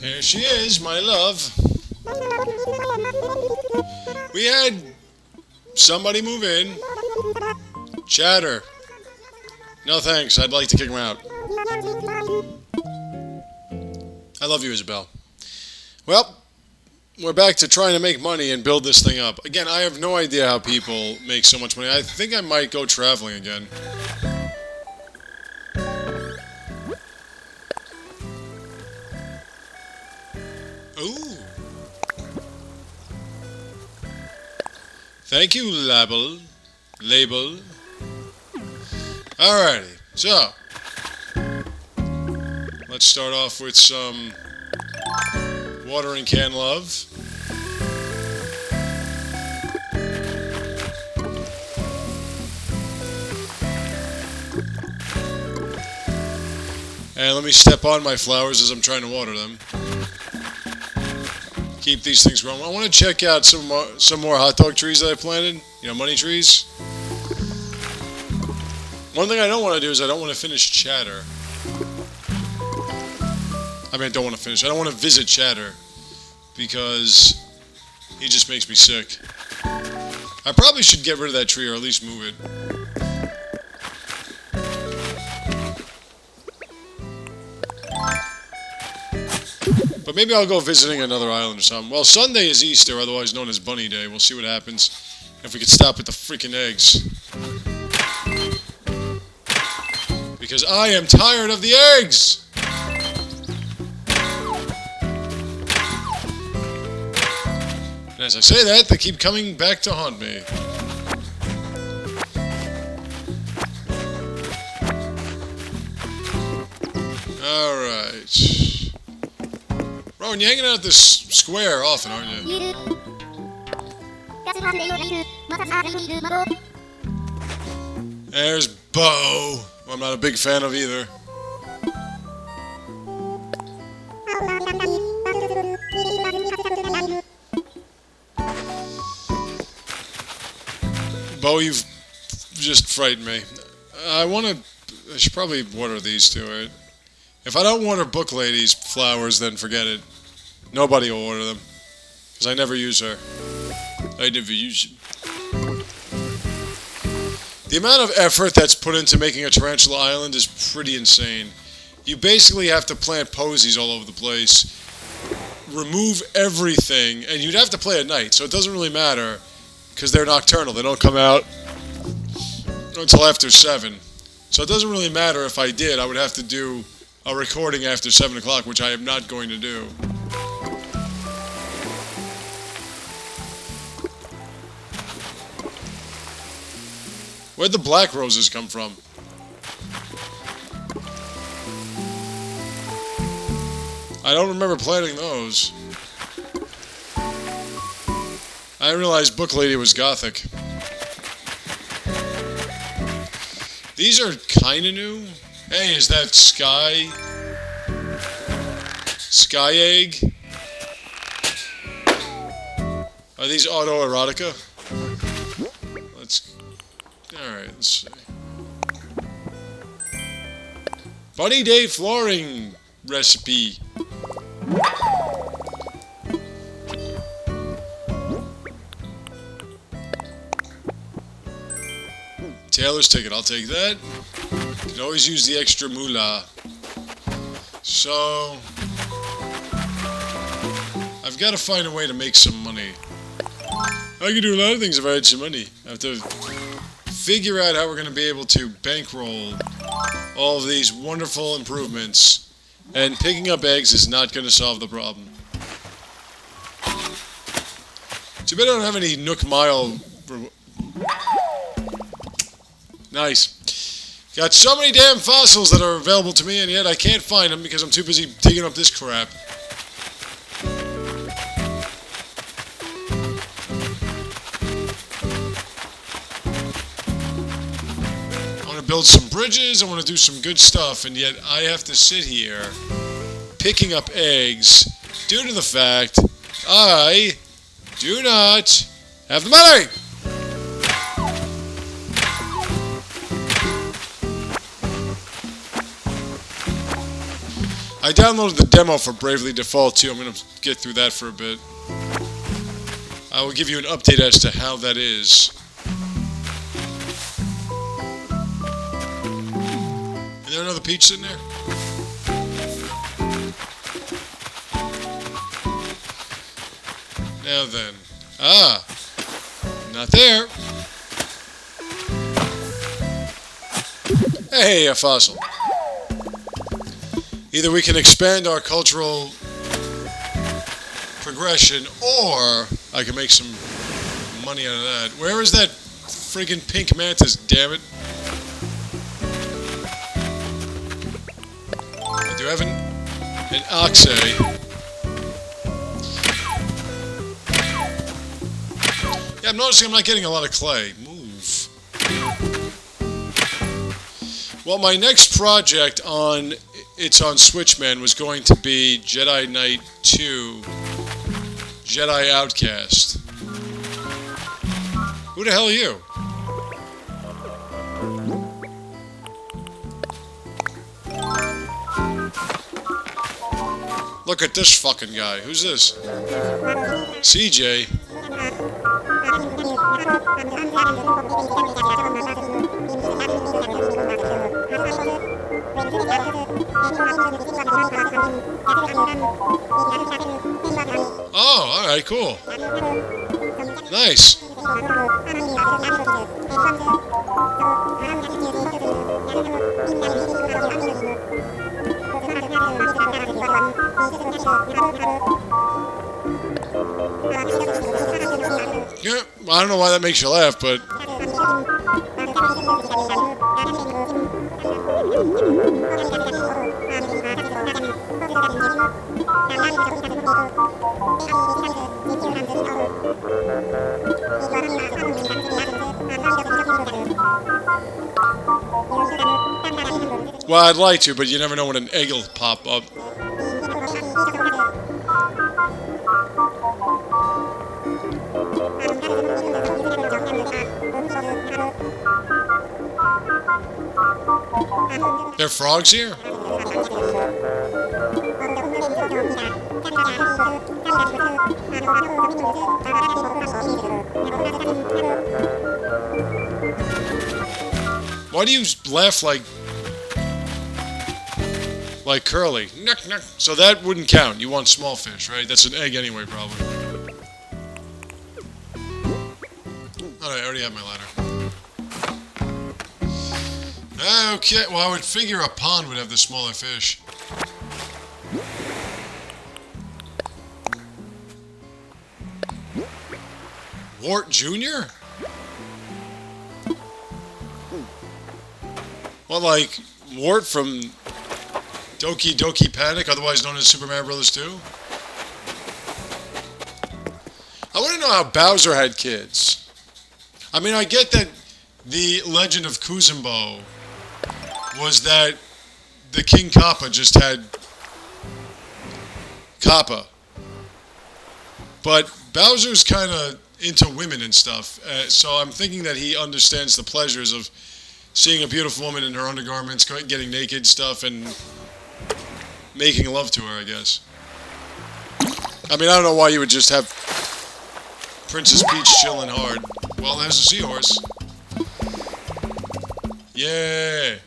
Here she is, my love. We had somebody move in. Chatter. No thanks, I'd like to kick him out. I love you, Isabelle. Well, we're back to trying to make money and build this thing up. Again, I have no idea how people make so much money. I think I might go traveling again. Ooh. Thank you, label. Alrighty, so let's start off with some watering can love. And let me step on my flowers as I'm trying to water them. Keep these things growing. I want to check out some more hot dog trees that I planted. You know, money trees. One thing I don't want to do is I don't want to finish Chatter. I mean, I don't want to finish. I don't want to visit Chatter because he just makes me sick. I probably should get rid of that tree or at least move it. But maybe I'll go visiting another island or something. Well, Sunday is Easter, otherwise known as Bunny Day. We'll see what happens. If we can stop with the freaking eggs. Because I am tired of the eggs! And as I say that, they keep coming back to haunt me. Alright. Rowan, you're hanging out at this square often, aren't you? There's Bo. I'm not a big fan of either. Bo, you've just frightened me. I should probably water these two, right? If I don't water Book Lady's flowers, then forget it. Nobody will water them. Because I never use her. I never use them. The amount of effort that's put into making a tarantula island is pretty insane. You basically have to plant posies all over the place, remove everything, and you'd have to play at night, so it doesn't really matter, because they're nocturnal. They don't come out until after 7. So it doesn't really matter if I did. I would have to do a recording after 7 o'clock, which I am not going to do. Where'd the black roses come from? I don't remember planting those. I didn't realize Book Lady was gothic. These are kinda new. Hey, is that Sky Egg? Are these autoerotica? Alright, let's see. Bunny Day flooring recipe. Taylor's ticket, I'll take that. Can always use the extra moolah. So I've got to find a way to make some money. I could do a lot of things if I had some money. I have to figure out how we're going to be able to bankroll all of these wonderful improvements. And picking up eggs is not going to solve the problem. Too bad I don't have any Nook Mile. Nice. Got so many damn fossils that are available to me, and yet I can't find them because I'm too busy digging up this crap. I want to build some bridges, I want to do some good stuff, and yet I have to sit here picking up eggs due to the fact I do not have the money! I downloaded the demo for Bravely Default too. I'm going to get through that for a bit. I will give you an update as to how that is. Is there another peach sitting there? Now then. Ah! Not there. Hey, a fossil. Either we can expand our cultural progression, or I can make some money out of that. Where is that friggin' pink mantis, damn it? I do have an oxay. Yeah, I'm noticing I'm not getting a lot of clay. Move. Well, my next project on Switchman was going to be Jedi Knight 2 Jedi Outcast. Who the hell are you? Look at this fucking guy. Who's this? CJ. Oh, alright, cool. Nice. Yeah, I don't know why that makes you laugh, but... Well, I'd like to, but you never know when an egg will pop up. There are frogs here? Why do you laugh like Curly? Nuck, nuck. So that wouldn't count. You want small fish, right? That's an egg anyway, probably. Alright, I already have my ladder. Okay, well, I would figure a pond would have the smaller fish. Wart Jr.? Well, like, Wart from Doki Doki Panic, otherwise known as Super Mario Bros. 2? I want to know how Bowser had kids. I mean, I get that the legend of Kuzumbo was that the King Kappa just had Kappa. But Bowser's kind of into women and stuff, so I'm thinking that he understands the pleasures of seeing a beautiful woman in her undergarments, getting naked stuff, and making love to her, I guess. I mean, I don't know why you would just have Princess Peach chilling hard. Well, there's a seahorse. Yeah.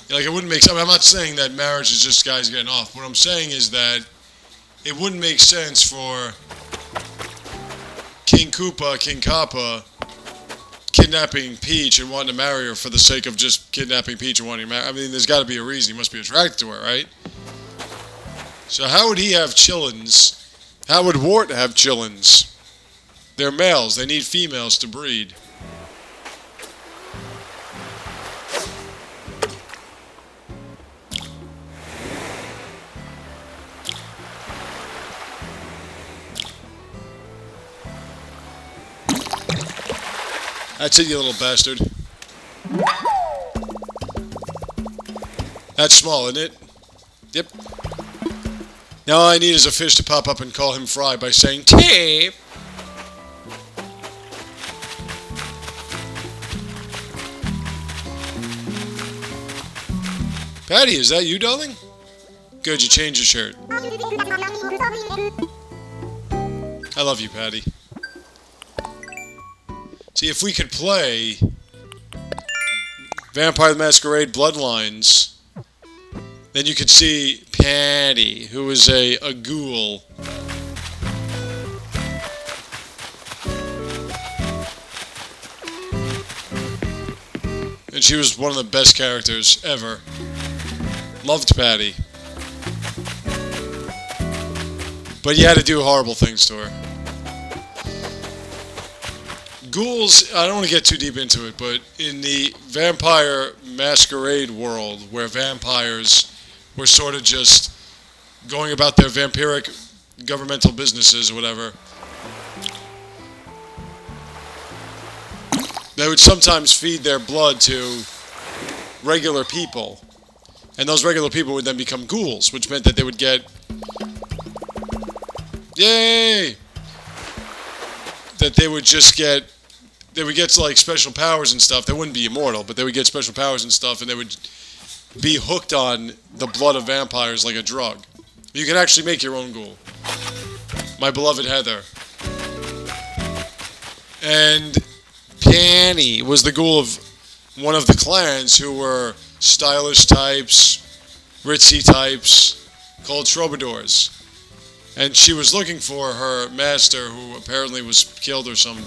Like, it wouldn't make sense. I'm not saying that marriage is just guys getting off. What I'm saying is that it wouldn't make sense for King Koopa, King Kappa, kidnapping Peach and wanting to marry her for the sake of just kidnapping Peach and wanting to marry her. I mean, there's got to be a reason. He must be attracted to her, right? So how would he have chillins? How would Wart have chillins? They're males. They need females to breed. That's it, you little bastard. That's small, isn't it? Yep. Now all I need is a fish to pop up and call him Fry by saying, "Tip." Patty, is that you, darling? Good, you changed your shirt. I love you, Patty. See, if we could play Vampire the Masquerade Bloodlines, then you could see Patty, who was a ghoul. And she was one of the best characters ever. Loved Patty. But you had to do horrible things to her. Ghouls, I don't want to get too deep into it, but in the Vampire Masquerade world, where vampires were sort of just going about their vampiric governmental businesses or whatever, they would sometimes feed their blood to regular people. And those regular people would then become ghouls, which meant that they would get... Yay! That they would just get... They would get like special powers and stuff. They wouldn't be immortal, but they would get special powers and stuff, and they would be hooked on the blood of vampires like a drug. You can actually make your own ghoul. My beloved Heather. And Penny was the ghoul of one of the clans who were stylish types, ritzy types, called troubadours. And she was looking for her master, who apparently was killed or something.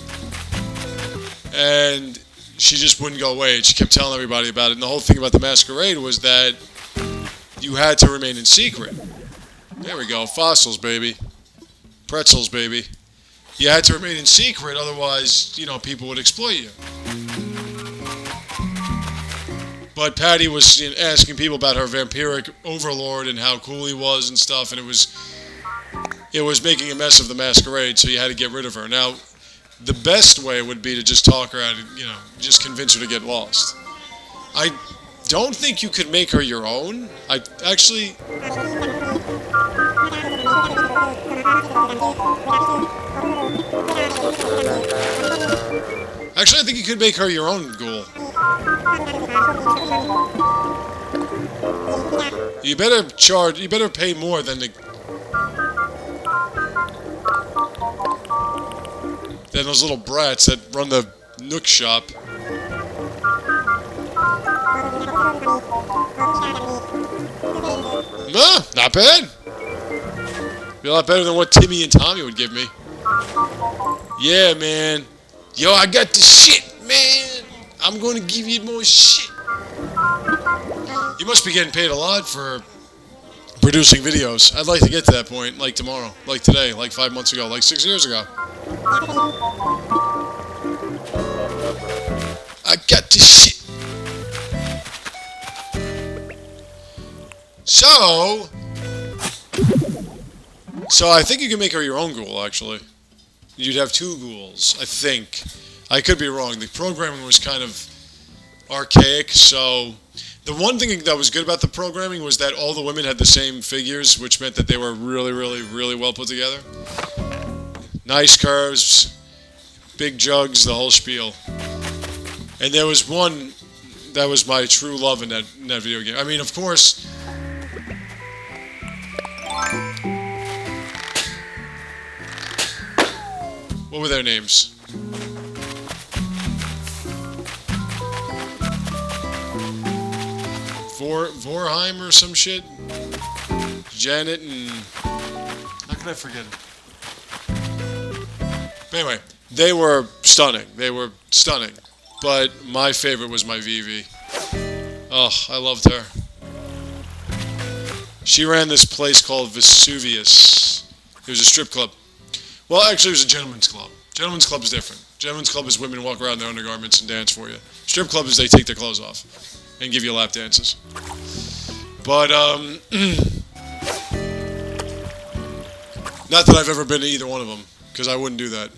And she just wouldn't go away. She kept telling everybody about it. And the whole thing about the masquerade was that you had to remain in secret. There we go. Fossils, baby. Pretzels, baby. You had to remain in secret, otherwise, you know, people would exploit you. But Patty was asking people about her vampiric overlord and how cool he was and stuff, and it was making a mess of the masquerade, so you had to get rid of her. Now, the best way would be to just talk her out of, you know, just convince her to get lost. I don't think you could make her your own. Actually, I think you could make her your own ghoul. You better pay more than those little brats that run the Nook shop. Nah, not bad. Be a lot better than what Timmy and Tommy would give me. Yeah, man. Yo, I got the shit, man. I'm gonna give you more shit. You must be getting paid a lot for producing videos. I'd like to get to that point, like tomorrow, like today, like 5 months ago, like 6 years ago. I got this shit. So I think you can make her your own ghoul, actually. You'd have two ghouls, I think. I could be wrong. The programming was kind of archaic, so... The one thing that was good about the programming was that all the women had the same figures, which meant that they were really, really, really well put together. Nice curves, big jugs, the whole spiel. And there was one that was my true love in that video game. I mean, of course... What were their names? Vorheim or some shit? Janet and... How could I forget it? But anyway, they were stunning. They were stunning. But my favorite was my Vivi. Oh, I loved her. She ran this place called Vesuvius. It was a strip club. Well, actually, it was a gentleman's club. Gentleman's club is different. Gentleman's club is women walk around in their undergarments and dance for you. Strip club is they take their clothes off and give you lap dances. But, not that I've ever been to either one of them, because I wouldn't do that,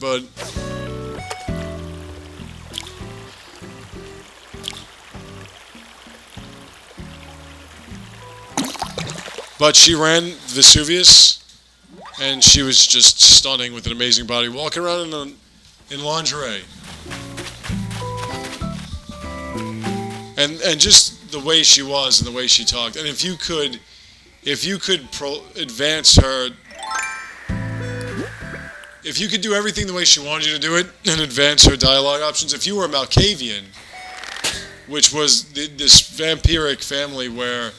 but she ran Vesuvius, and she was just stunning with an amazing body, walking around in lingerie. and just the way she was and the way she talked. And if you could advance her, if you could do everything the way she wanted you to do it and advance her dialogue options, if you were a Malkavian, which was this vampiric family where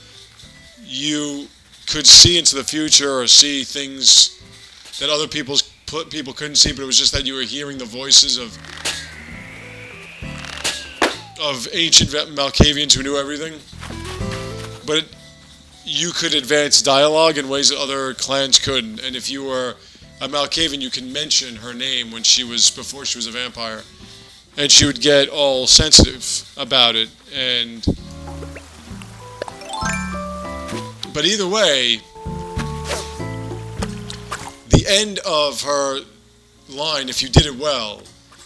you could see into the future or see things that other people couldn't see, but it was just that you were hearing the voices of ancient Malkavians who knew everything. But you could advance dialogue in ways that other clans couldn't. And if you were a Malkavian, you can mention her name before she was a vampire, and she would get all sensitive about it. But either way, the end of her line, if you did it well,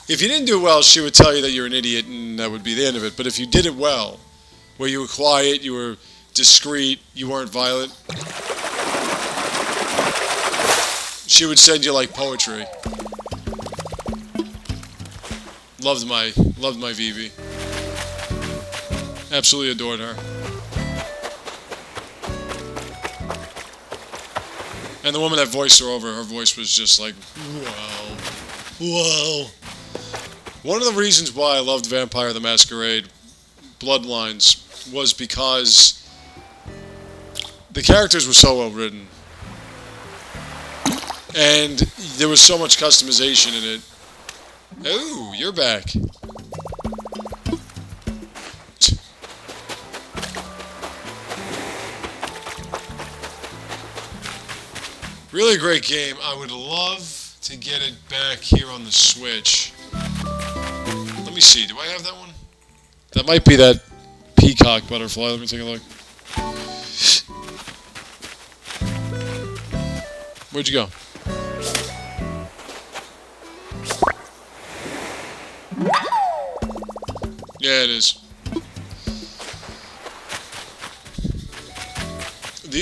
if you didn't do it well, she would tell you that you're an idiot, and that would be the end of it. But if you did it well, where you were quiet, you were discreet, you weren't violent, she would send you like poetry. Loved my Vivi. Absolutely adored her. And the woman that voiced her over, her voice was just like, wow. Whoa. One of the reasons why I loved Vampire the Masquerade Bloodlines was because the characters were so well written. And there was so much customization in it. Oh, you're back. Really great game. I would love to get it back here on the Switch. Let me see. Do I have that one? That might be that peacock butterfly. Let me take a look. Where'd you go? Yeah, it is.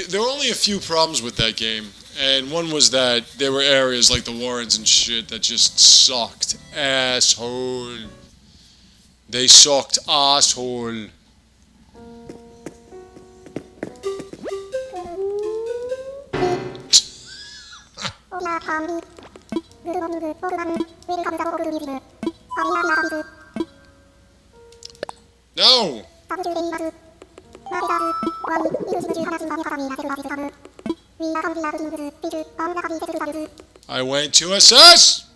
There were only a few problems with that game, and one was that there were areas like the Warrens and shit that just sucked asshole. They sucked asshole. No! I went to assess!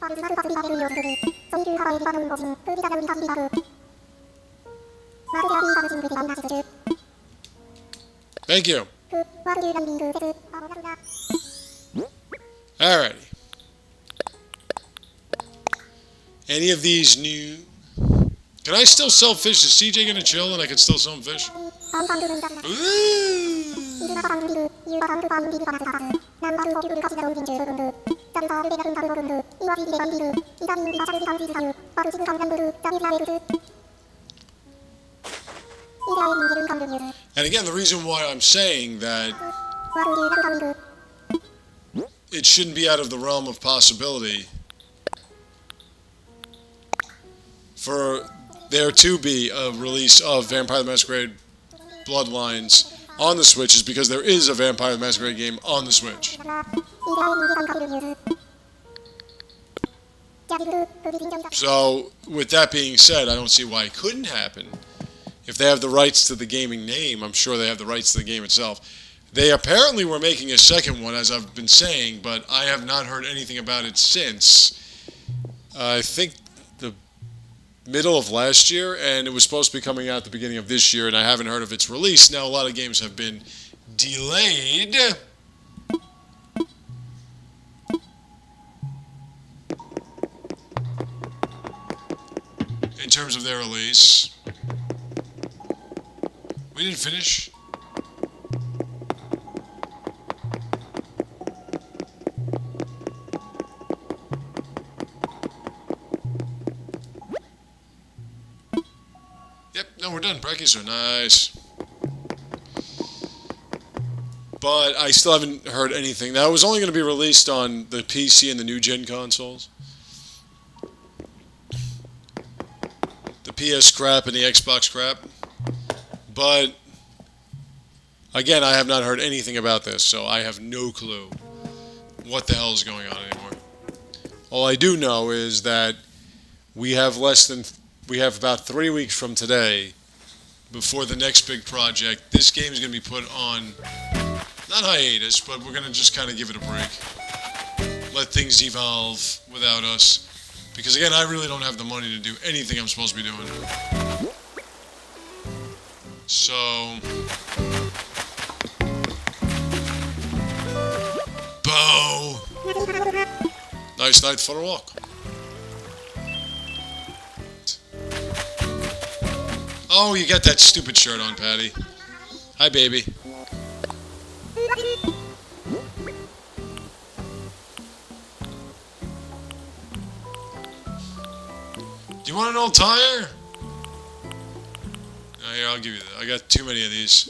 Thank you. Alrighty. Any of these new... Can I still sell fish? Is CJ gonna chill and I can still sell him fish? Ooh. And again, the reason why I'm saying that it shouldn't be out of the realm of possibility for there to be a release of Vampire the Masquerade Bloodlines on the Switch is because there is a Vampire the Masquerade game on the Switch. So, with that being said, I don't see why it couldn't happen. If they have the rights to the gaming name, I'm sure they have the rights to the game itself. They apparently were making a second one, as I've been saying, but I have not heard anything about it since. I think the middle of last year, and it was supposed to be coming out at the beginning of this year, and I haven't heard of its release. Now, a lot of games have been delayed. In terms of their release. We didn't finish. Yep, no, we're done. Breckies are nice. But I still haven't heard anything. That was only going to be released on the PC and the new gen consoles. The PS crap and the Xbox crap. But again, I have not heard anything about this, so I have no clue what the hell is going on anymore. All I do know is that we have about 3 weeks from today before the next big project. This game is going to be put on, not hiatus, but we're going to just kind of give it a break. Let things evolve without us. Because again, I really don't have the money to do anything I'm supposed to be doing. So, Bo! Nice night for a walk. Oh, you got that stupid shirt on, Patty. Hi, baby. Do you want an old tire? Oh, here, I'll give you that. I got too many of these.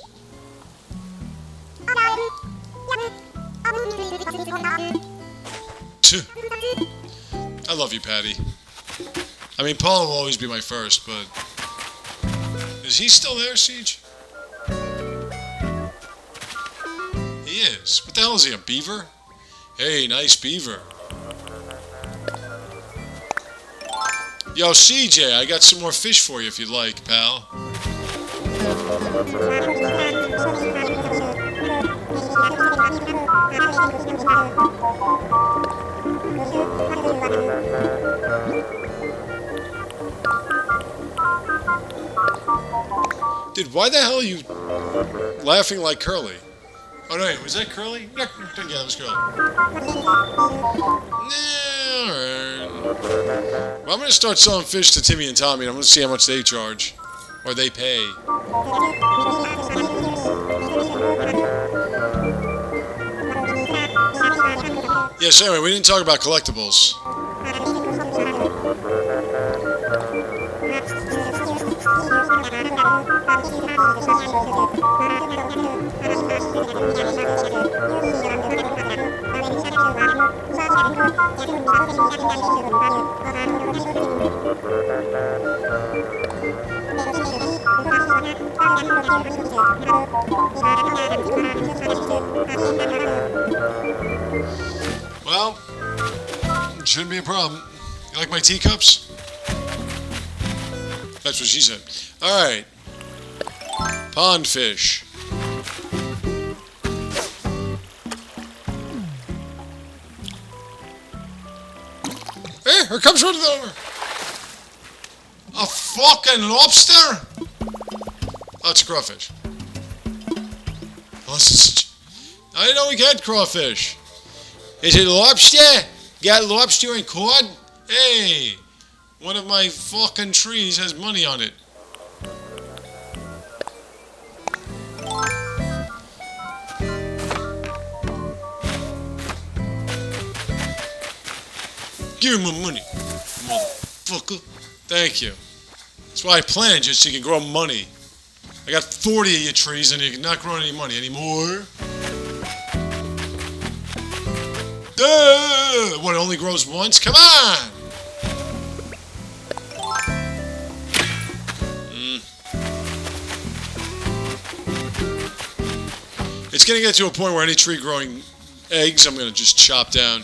I love you, Patty. I mean, Paul will always be my first, but... Is he still there, Siege? He is. What the hell is he, a beaver? Hey, nice beaver. Yo, CJ, I got some more fish for you if you'd like, pal. Dude, why the hell are you laughing like Curly? Oh, no, wait, was that Curly? Yeah, that was Curly. Alright. Well, I'm going to start selling fish to Timmy and Tommy, and I'm going to see how much they charge. Or they pay. Yeah, so anyway, we didn't talk about collectibles. Well, it shouldn't be a problem. You like my teacups? That's what she said. Alright. Pond fish. Hey, here comes one over. A fucking lobster? Oh, it's a crawfish. I didn't know we had crawfish. Is it lobster? Got lobster and cod? Hey, one of my fucking trees has money on it. Give me my money, motherfucker. Thank you. That's why I planted you, so you can grow money. I got 40 of your trees and you're not growing any money anymore. What, it only grows once? Come on! It's gonna get to a point where any tree growing eggs, I'm gonna just chop down.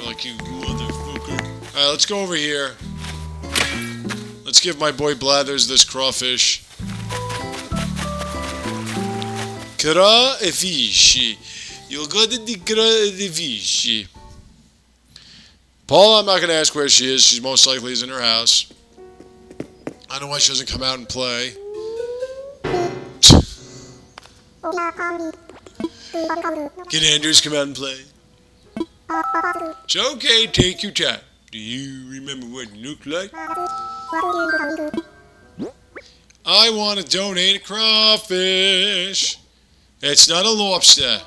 Like, you motherfucker. Alright, let's go over here. Let's give my boy Blathers this crawfish. Crawfish. You got the crawfish. Paula, I'm not going to ask where she is. She most likely is in her house. I don't know why she doesn't come out and play. Can Andrews come out and play? It's okay, take your time. Do you remember what it looked like? I want to donate a crawfish. It's not a lobster.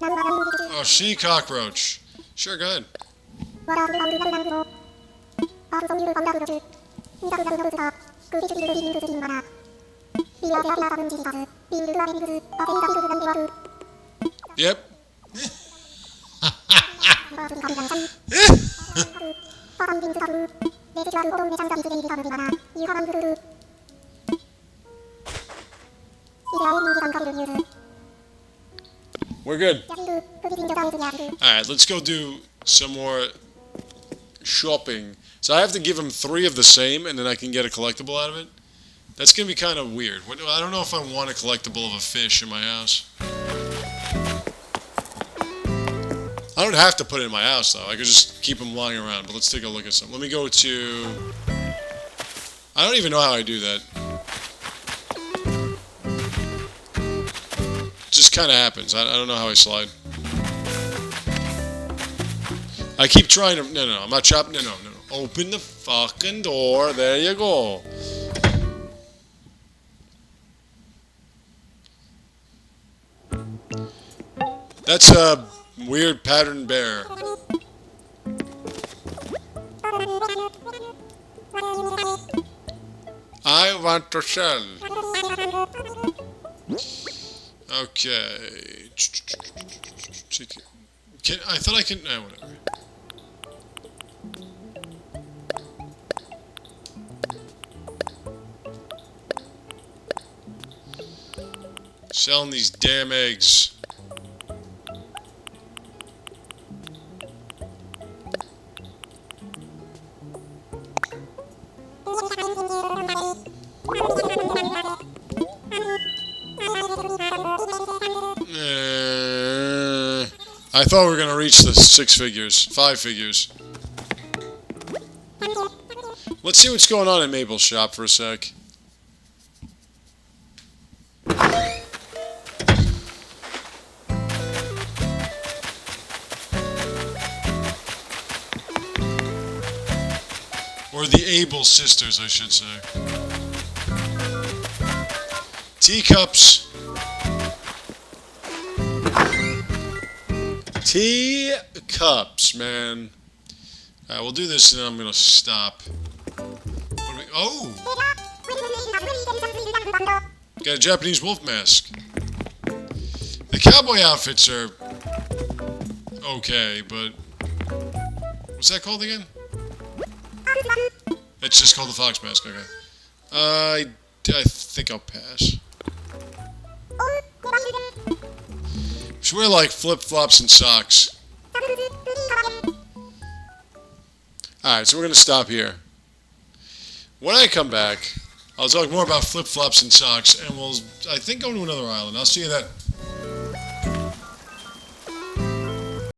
Oh, sea cockroach. Sure, go ahead. Yep. We're good. Alright, let's go do some more shopping. So I have to give him 3 of the same, and then I can get a collectible out of it. That's going to be kind of weird. I don't know if I want a collectible of a fish in my house. I don't have to put it in my house, though. I could just keep them lying around. But let's take a look at some. Let me go to... I don't even know how I do that. It just kind of happens. I don't know how I slide. I keep trying to... No, I'm not chopping... No. Open the fucking door. There you go. That's a weird pattern bear. I want to sell. Okay. I thought I can... No, whatever. Selling these damn eggs. I thought we were going to reach the 6 figures. 5 figures. Let's see what's going on in Mabel's shop for a sec. Or the Able sisters, I should say. Teacups. Teacups, man. Alright, we'll do this and then I'm gonna stop. Oh! Got a Japanese wolf mask. The cowboy outfits are okay, but what's that called again? It's just called the fox mask, okay. I think I'll pass. Should wear like flip-flops and socks. Alright, so we're gonna stop here. When I come back, I'll talk more about flip-flops and socks, and we'll, I think, go to another island. I'll see you then.